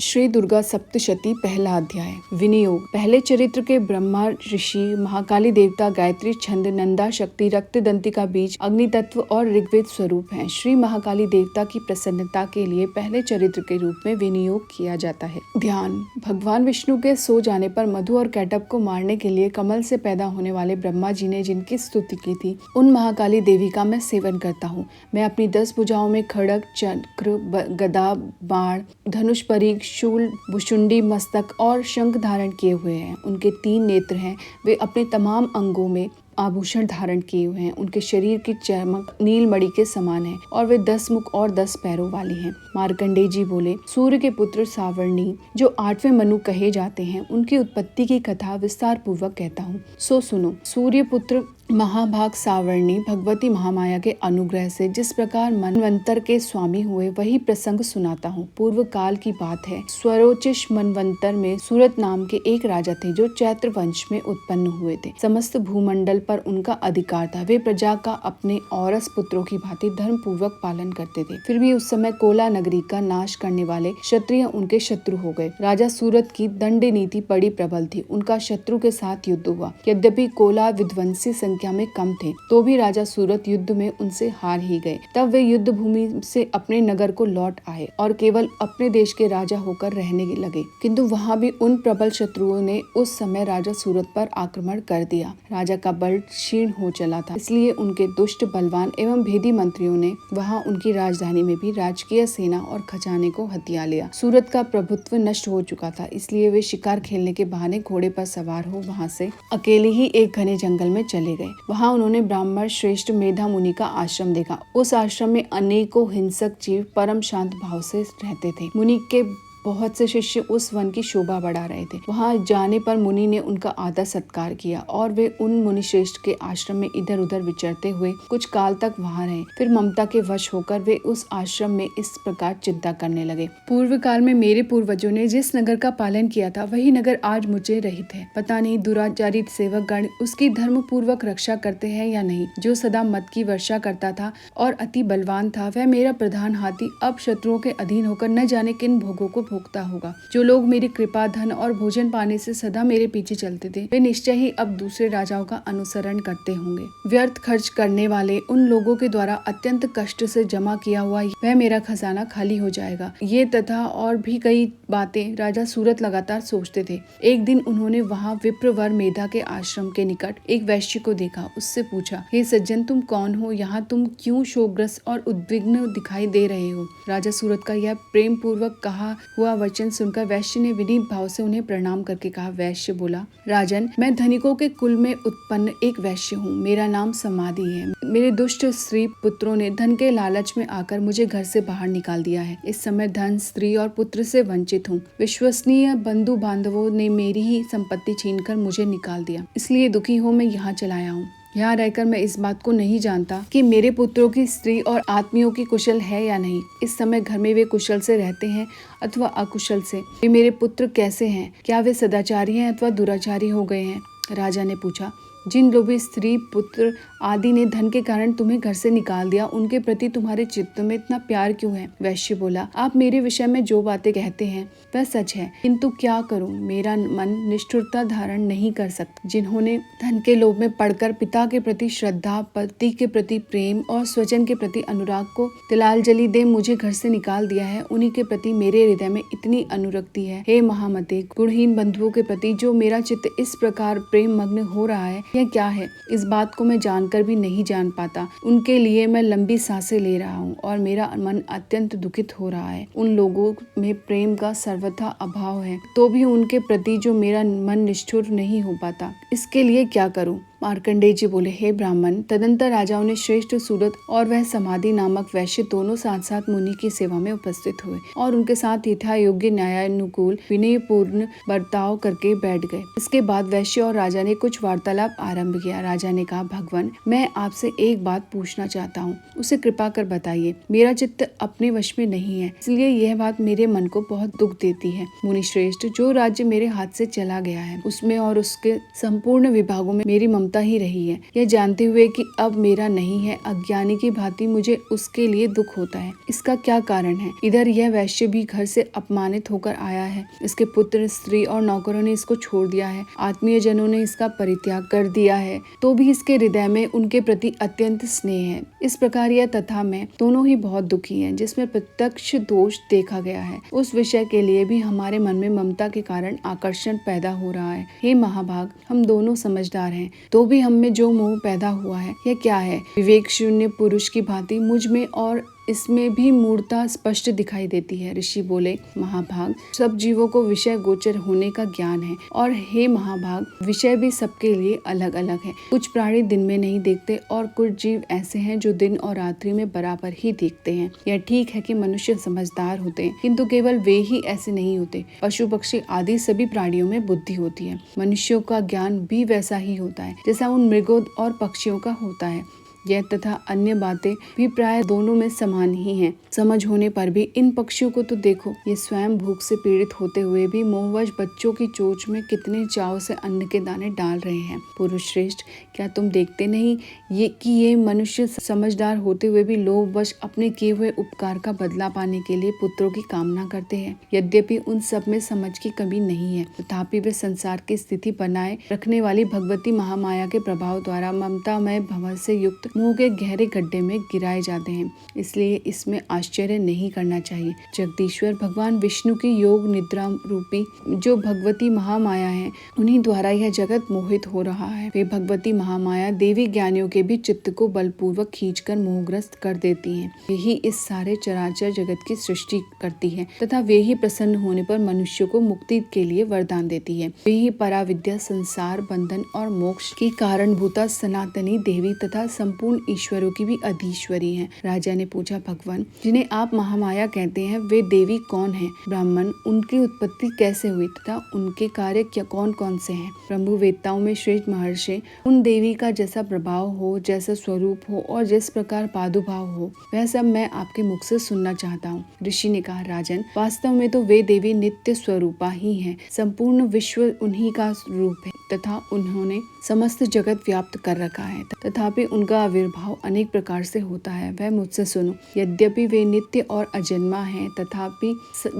श्री दुर्गा सप्तशती पहला अध्याय। विनियोग। पहले चरित्र के ब्रह्मा ऋषि, महाकाली देवता, गायत्री छंद, नंदा शक्ति, रक्तदंती का बीज, अग्नि तत्व और ऋग्वेद स्वरूप हैं। श्री महाकाली देवता की प्रसन्नता के लिए पहले चरित्र के रूप में विनियोग किया जाता है। ध्यान। भगवान विष्णु के सो जाने पर मधु और कैटभ को मारने के लिए कमल से पैदा होने वाले ब्रह्मा जी ने जिनकी स्तुति की थी, उन महाकाली देवी का मैं सेवन करता हूँ। मैं अपनी 10 भुजाओं में खड्ग, चक्र, गदा, बाण, धनुष, परीघ, शूल, भुशुंडी, मस्तक और शंख धारण किए हुए हैं। उनके 3 नेत्र हैं। वे अपने तमाम अंगों में आभूषण धारण किए हुए हैं। उनके शरीर की चमक नीलमणि के समान है और वे 10 मुख और 10 पैरों वाली हैं। मार्कंडेय जी बोले, सूर्य के पुत्र सावर्णी जो 8वें मनु कहे जाते हैं, उनकी उत्पत्ति की कथा विस्तार पूर्वक कहता हूँ, सो सुनो। सूर्य पुत्र महाभाग सावर्णी भगवती महामाया के अनुग्रह से जिस प्रकार मनवंतर के स्वामी हुए, वही प्रसंग सुनाता हूँ। पूर्व काल की बात है। स्वरोचिष मनवंतर में सूरत नाम के एक राजा थे जो चैत्र वंश में उत्पन्न हुए थे। समस्त भूमंडल पर उनका अधिकार था। वे प्रजा का अपने औरस पुत्रों की भांति धर्म पूर्वक पालन करते थे। फिर भी उस समय कोला नगरी का नाश करने वाले क्षत्रिय उनके शत्रु हो गए। राजा सूरत की दंड नीति बड़ी प्रबल थी। उनका शत्रु के साथ युद्ध हुआ। यद्यपि कोला विध्वंसी संख्या में कम थे, तो भी राजा सूरत युद्ध में उनसे हार ही गए। तब वे युद्ध भूमि से अपने नगर को लौट आए और केवल अपने देश के राजा होकर रहने लगे। किंतु वहां भी उन प्रबल शत्रुओं ने उस समय राजा सूरत पर आक्रमण कर दिया। राजा का बल क्षीण हो चला था, इसलिए उनके दुष्ट, बलवान एवं भेदी मंत्रियों ने वहां उनकी राजधानी में भी राजकीय सेना और खजाने को हथिया लिया। सूरत का प्रभुत्व नष्ट हो चुका था, इसलिए वे शिकार खेलने के बहाने घोड़े पर सवार हो वहां से अकेले ही एक घने जंगल में चले गए। वहां उन्होंने ब्राह्मण श्रेष्ठ मेधा मुनि का आश्रम देखा। उस आश्रम में अनेकों हिंसक जीव परम शांत भाव से रहते थे। मुनि के बहुत से शिष्य उस वन की शोभा बढ़ा रहे थे। वहां जाने पर मुनि ने उनका आदर सत्कार किया और वे उन मुनि श्रेष्ठ के आश्रम में इधर उधर विचरते हुए कुछ काल तक वहां रहे। फिर ममता के वश होकर वे उस आश्रम में इस प्रकार चिंता करने लगे, पूर्व काल में मेरे पूर्वजों ने जिस नगर का पालन किया था, वही नगर आज मुझे रहित है। पता नहीं दुराचारी सेवक गण उसकी धर्म पूर्वक रक्षा करते हैं या नहीं। जो सदा मद की वर्षा करता था और अति बलवान था, वह मेरा प्रधान हाथी अब शत्रुओं के अधीन होकर न जाने किन भोगों को भोगता होगा। जो लोग मेरी कृपा, धन और भोजन पाने से सदा मेरे पीछे चलते थे, वे निश्चय ही अब दूसरे राजाओं का अनुसरण करते होंगे। व्यर्थ खर्च करने वाले उन लोगों के द्वारा अत्यंत कष्ट से जमा किया हुआ वह मेरा खजाना खाली हो जाएगा। ये तथा और भी कई बातें राजा सूरत लगातार सोचते थे। एक दिन उन्होंने वहां विप्रवर मेधा के आश्रम के निकट एक वैश्य को देखा। उससे पूछा, हे सज्जन, तुम कौन हो? यहाँ तुम क्यों शोकग्रस्त और उद्विग्न दिखाई दे रहे हो? राजा सूरत का यह प्रेम पूर्वक कहा हुआ वचन सुनकर वैश्य ने विनीत भाव से उन्हें प्रणाम करके कहा। वैश्य बोला, राजन, मैं धनिकों के कुल में उत्पन्न एक वैश्य हूँ। मेरा नाम समाधि है। मेरे दुष्ट स्त्री पुत्रों ने धन के लालच में आकर मुझे घर से बाहर निकाल दिया है। इस समय धन, स्त्री और पुत्र से वंचित हूँ। विश्वसनीय बंधु बांधवों ने मेरी ही संपत्ति छीनकर मुझे निकाल दिया, इसलिए दुखी हो मैं यहाँ चलाया हूँ। यहाँ रहकर मैं इस बात को नहीं जानता कि मेरे पुत्रों की स्त्री और आत्मियों की कुशल है या नहीं। इस समय घर में वे कुशल से रहते हैं अथवा अकुशल से। वे मेरे पुत्र कैसे हैं? क्या वे सदाचारी हैं अथवा दुराचारी हो गए हैं? राजा ने पूछा, जिन लोभी स्त्री, पुत्र आदि ने धन के कारण तुम्हें घर से निकाल दिया, उनके प्रति तुम्हारे चित्त में इतना प्यार क्यों है? वैश्य बोला, आप मेरे विषय में जो बातें कहते हैं वह सच है, किंतु क्या करूं, मेरा मन निष्ठुरता धारण नहीं कर सकता। जिन्होंने धन के लोभ में पड़कर पिता के प्रति श्रद्धा, पति के प्रति प्रेम और स्वजन के प्रति अनुराग को तिलांजलि दे मुझे घर से निकाल दिया है, उन्हीं के प्रति मेरे हृदय में इतनी अनुरक्ति है। हे महामते, गुणहीन बंधुओं के प्रति जो मेरा चित्त इस प्रकार प्रेम मग्न हो रहा है, यह क्या है? इस बात को मैं जानकर भी नहीं जान पाता। उनके लिए मैं लंबी सांसें ले रहा हूँ और मेरा मन अत्यंत दुखित हो रहा है। उन लोगों में प्रेम का सर्वथा अभाव है, तो भी उनके प्रति जो मेरा मन निष्ठुर नहीं हो पाता। इसके लिए क्या करूँ? मार्कंडेय जी बोले, हे ब्राह्मण, तदंतर राजाओं ने श्रेष्ठ सूरत और वह समाधि नामक वैश्य दोनों साथ साथ मुनि की सेवा में उपस्थित हुए और उनके साथ यथा योग्य न्यायानुकूल विनयपूर्ण बर्ताव करके बैठ गए। इसके बाद वैश्य और राजा ने कुछ वार्तालाप आरंभ किया। राजा ने कहा, भगवान, मैं आपसे एक बात पूछना चाहता हूँ, उसे कृपा कर बताइए। मेरा चित्त अपने वश में नहीं है, इसलिए यह बात मेरे मन को बहुत दुख देती है। मुनि श्रेष्ठ, जो राज्य मेरे हाथ से चला गया है, उसमें और उसके संपूर्ण विभागों में मेरी ममता ममता ही रही है, यह जानते हुए कि अब मेरा नहीं है। अज्ञानी की भांति मुझे उसके लिए दुख होता है। इसका क्या कारण है? इधर यह वैश्य भी घर से अपमानित होकर आया है, इसके पुत्र, स्त्री और नौकरों ने इसको छोड़ दिया है, आत्मीय जनों ने इसका परित्याग कर दिया है, तो भी इसके हृदय में उनके प्रति अत्यंत स्नेह है। इस प्रकार यह तथा मैं दोनों ही बहुत दुखी हैं, जिसमें प्रत्यक्ष दोष देखा गया है। उस विषय के लिए भी हमारे मन में ममता के कारण आकर्षण पैदा हो रहा है। हे महाभाग, हम दोनों समझदार हैं, तो भी हम में जो मोह पैदा हुआ है यह क्या है? विवेक शून्य पुरुष की भांति मुझ में और इसमें भी मूर्ता स्पष्ट दिखाई देती है। ऋषि बोले, महाभाग, सब जीवों को विषय गोचर होने का ज्ञान है, और हे महाभाग, विषय भी सबके लिए अलग अलग है। कुछ प्राणी दिन में नहीं देखते और कुछ जीव ऐसे हैं जो दिन और रात्रि में बराबर ही देखते हैं। यह ठीक है कि मनुष्य समझदार होते हैं, किंतु केवल वे ही ऐसे नहीं होते। पशु पक्षी आदि सभी प्राणियों में बुद्धि होती है। मनुष्यों का ज्ञान भी वैसा ही होता है जैसा उन मृगों और पक्षियों का होता है। यह तथा अन्य बातें भी प्राय दोनों में समान ही हैं। समझ होने पर भी इन पक्षियों को तो देखो, ये स्वयं भूख से पीड़ित होते हुए भी मोहवश बच्चों की चोंच में कितने चाव से अन्न के दाने डाल रहे हैं। पुरुष श्रेष्ठ, क्या तुम देखते नहीं ये मनुष्य समझदार होते हुए भी लोभवश अपने किए हुए उपकार का बदला पाने के लिए पुत्रों की कामना करते हैं। यद्यपि उन सब में समझ की कमी नहीं है, तथापि वे संसार की स्थिति बनाए रखने वाली भगवती महामाया के प्रभाव द्वारा ममतामय भंवर से युक्त मुंह के गहरे गड्ढे में गिराए जाते हैं। इसलिए इसमें आश्चर्य नहीं करना चाहिए। जगदीश्वर भगवान विष्णु की योग निद्रा रूपी जो भगवती महामाया है, उन्हीं द्वारा यह जगत मोहित हो रहा है। वे भगवती महामाया देवी ज्ञानियों के भी चित्त को बलपूर्वक खींचकर मोहग्रस्त कर देती हैं। वे ही इस सारे चराचर जगत की सृष्टि करती है तथा वे ही प्रसन्न होने पर मनुष्य को मुक्ति के लिए वरदान देती है। वे ही पराविद्या, संसार बंधन और मोक्ष की कारणभूता सनातनी देवी तथा संपूर्ण ईश्वरों की भी अधीश्वरी हैं। राजा ने पूछा, भगवान, जिन्हें आप महामाया कहते हैं, वे देवी कौन हैं? ब्राह्मण, उनकी उत्पत्ति कैसे हुई तथा उनके कार्य क्या कौन कौन से हैं? ब्रह्म वेत्ताओं में श्रेष्ठ महर्षि उन देवी का जैसा प्रभाव हो, जैसा स्वरूप हो और जिस प्रकार पादुभाव हो, वह सब मैं आपके मुख से सुनना चाहता हूँ। ऋषि ने कहा, राजन, वास्तव में तो वे देवी नित्य स्वरूपा ही हैं। संपूर्ण विश्व उन्हीं का रूप है तथा उन्होंने समस्त जगत व्याप्त कर रखा है, तथापि उनका आविर्भाव अनेक प्रकार से होता है। वह मुझसे सुनो। यद्यपि वे नित्य और अजन्मा हैं, तथापि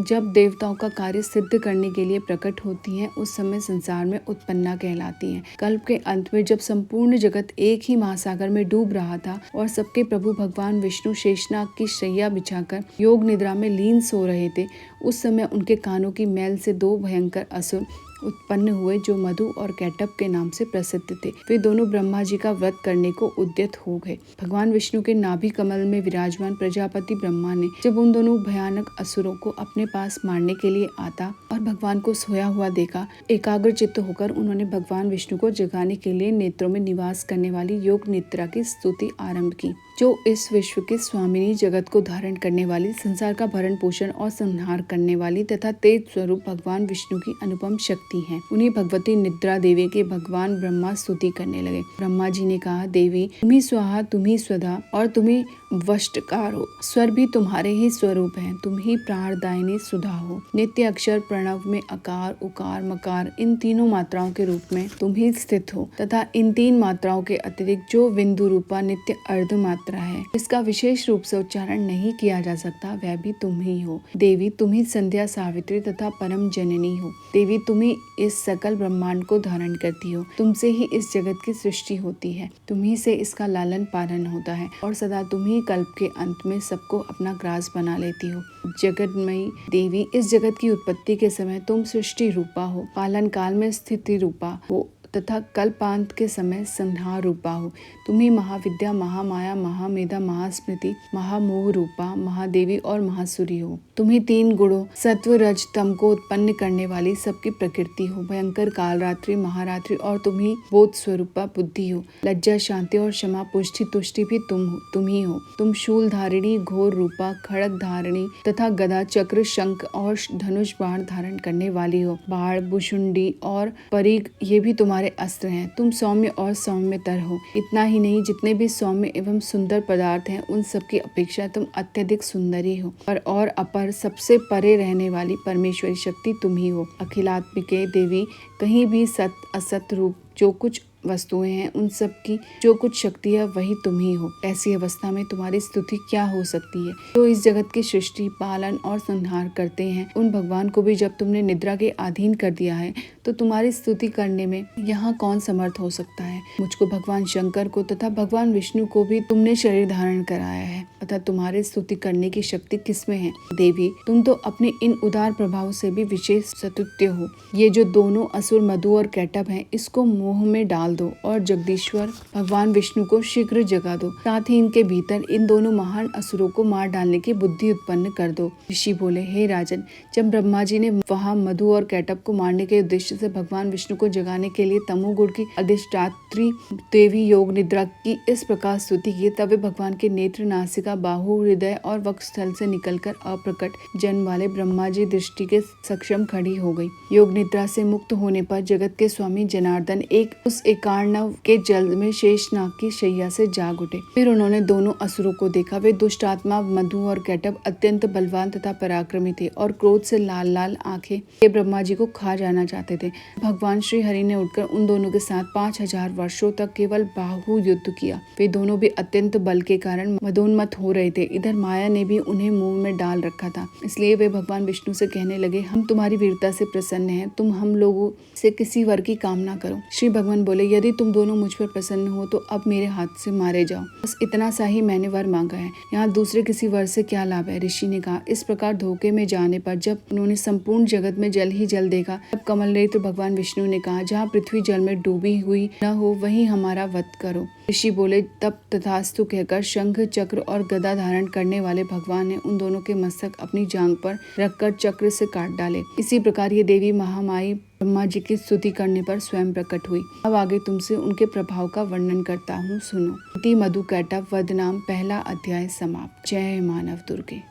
जब देवताओं का कार्य सिद्ध करने के लिए प्रकट होती हैं, उस समय संसार में उत्पन्ना कहलाती हैं। कल्प के अंत में जब संपूर्ण जगत एक ही महासागर में डूब रहा था और सबके प्रभु भगवान विष्णु शेषनाग की शैया बिछाकर योग निद्रा में लीन सो रहे थे, उस समय उनके कानों की मैल से दो भयंकर असुर उत्पन्न हुए जो मधु और कैटप के नाम से प्रसिद्ध थे। वे दोनों ब्रह्मा जी का व्रत करने को उद्यत हो गए। भगवान विष्णु के नाभि कमल में विराजमान प्रजापति ब्रह्मा ने जब उन दोनों भयानक असुरों को अपने पास मारने के लिए आता और भगवान को सोया हुआ देखा, एकाग्र चित्त होकर उन्होंने भगवान विष्णु को जगाने के लिए नेत्रों में निवास करने वाली योग निद्रा की स्तुति आरंभ की, जो इस विश्व के स्वामिनी, जगत को धारण करने वाली, संसार का भरण पोषण और संहार करने वाली तथा तेज स्वरूप भगवान विष्णु की अनुपम शक्ति है। उन्हीं भगवती निद्रा देवी के भगवान ब्रह्मा स्तुति करने लगे। ब्रह्मा जी ने कहा, देवी, तुम ही स्वाहा, तुम ही स्वधा और तुम ही वष्टकार हो। स्वर भी तुम्हारे ही स्वरूप है, तुम ही प्राणदायिनी सुधा हो। नित्य अक्षर प्रणव में अकार, उकार, मकार, इन तीनों मात्राओं के रूप में तुम ही स्थित हो तथा इन तीन मात्राओं के अतिरिक्त जो बिंदु रूपा नित्य अर्ध मात्रा है, इसका विशेष रूप से उच्चारण नहीं किया जा सकता, वह भी तुम ही हो। देवी, तुम ही संध्या, सावित्री तथा परम जननी हो। देवी, तुम ही इस सकल ब्रह्मांड को धारण करती हो। तुमसे ही इस जगत की सृष्टि होती है, तुम ही से इसका लालन पालन होता है और सदा तुम ही कल्प के अंत में सबको अपना ग्रास बना लेती हो। जगतमयी देवी, इस जगत की उत्पत्ति के समय तुम सृष्टि रूपा हो, पालन काल में स्थिति रूपा हो तथा कल्पांत के समय संहार रूपा हो। तुम ही महाविद्या, महामाया, महामेधा, महास्मृति, महामोह रूपा, महादेवी और महासुरी हो। तुम ही तीन गुणों सत्व, रज, तम को उत्पन्न करने वाली सबकी प्रकृति हो। भयंकर कालरात्रि, महारात्रि और तुम ही बोध स्वरूपा बुद्धि हो। लज्जा, शांति और क्षमा, पुष्टि, तुष्टि भी तुम ही हो। तुम शूल धारिणी, घोर रूपा, खड़ग धारिणी तथा गदा, चक्र, शंख और धनुष बाण धारण करने वाली हो। बाण, भुषुंडी और परीग ये भी तुम्हारे अस्त्र हैं। तुम सौम्य और सौम्यतर हो। इतना ही नहीं, जितने भी सौम्य एवं सुंदर पदार्थ हैं, उन सब की अपेक्षा तुम अत्यधिक सुंदरी हो। और अपर सबसे परे रहने वाली परमेश्वरी शक्ति तुम ही हो। अखिलात्मिके देवी, कहीं भी सत असत रूप जो कुछ वस्तुएं हैं उन सब की जो कुछ शक्ति है वही तुम ही हो। ऐसी अवस्था में तुम्हारी स्तुति क्या हो सकती है? जो इस जगत की सृष्टि, पालन और संहार करते हैं, उन भगवान को भी जब तुमने निद्रा के अधीन कर दिया है तो तुम्हारी स्तुति करने में यहाँ कौन समर्थ हो सकता है? मुझको, भगवान शंकर को तथा भगवान विष्णु को भी तुमने शरीर धारण कराया है, अतः तुम्हारी स्तुति करने की शक्ति किसमें है? देवी, तुम तो अपने इन उदार प्रभाव से भी विशेष स्तुत्य हो। ये जो दोनों असुर मधु और कैटभ हैं, इसको मोह में डाल दो और जगदीश्वर भगवान विष्णु को शीघ्र जगा दो। साथ ही इनके भीतर इन दोनों महान असुरों को मार डालने की बुद्धि उत्पन्न कर दो। ऋषि बोले, हे राजन, जब ब्रह्मा जी ने वहाँ मधु और कैटभ को मारने के उद्देश्य से भगवान विष्णु को जगाने के लिए तमोगुण की अधिष्ठात्री देवी योग निद्रा की इस प्रकार स्तुति की, तब वे भगवान के नेत्र, नासिका, बाहु, हृदय और वक्षस्थल से निकलकर अप्रकट जन वाले ब्रह्मा जी दृष्टि के सक्षम खड़ी हो गई। योग निद्रा से मुक्त होने पर जगत के स्वामी जनार्दन उस एकार्णव के जल में शेषनाग की शैया से जाग उठे। फिर उन्होंने दोनों असुरों को देखा। वे दुष्ट आत्मा मधु और कैटभ अत्यंत बलवान तथा पराक्रमी थे और क्रोध से लाल लाल आंखें के ब्रह्मा जी को खा जाना चाहते थे। भगवान श्री हरि ने उठकर उन दोनों के साथ 5000 वर्षों तक केवल बाहु युद्ध किया। वे दोनों भी अत्यंत बल के कारण मदोन्मत्त हो रहे थे। इधर माया ने भी उन्हें मुंह में डाल रखा था। इसलिए वे भगवान विष्णु से कहने लगे, हम तुम्हारी वीरता से प्रसन्न हैं, तुम हम लोगों से किसी वर की कामना करो। श्री भगवान बोले, यदि तुम दोनों मुझ पर प्रसन्न हो तो अब मेरे हाथ से मारे जाओ। बस इतना सा ही मैंने वर मांगा है, यहाँ दूसरे किसी वर से क्या लाभ है? ऋषि ने कहा। इस प्रकार धोखे में जाने पर जब उन्होंने संपूर्ण जगत में जल ही जल देखा, तब कमल नेत्र भगवान विष्णु ने कहा, जहाँ पृथ्वी जल में डूबी हुई न हो वहीं हमारा वध करो। ऋषि बोले, तब तथास्तु कहकर शंख, चक्र और गदा धारण करने वाले भगवान ने उन दोनों के मस्तक अपनी जांघ पर रखकर चक्र से काट डाले। इसी प्रकार ये देवी महामाई ब्रह्मा जी की स्तुति करने पर स्वयं प्रकट हुई। अब आगे तुमसे उनके प्रभाव का वर्णन करता हूँ, सुनो। मधु कैटभ वध नाम पहला अध्याय समाप्त। जय मानव दुर्गे।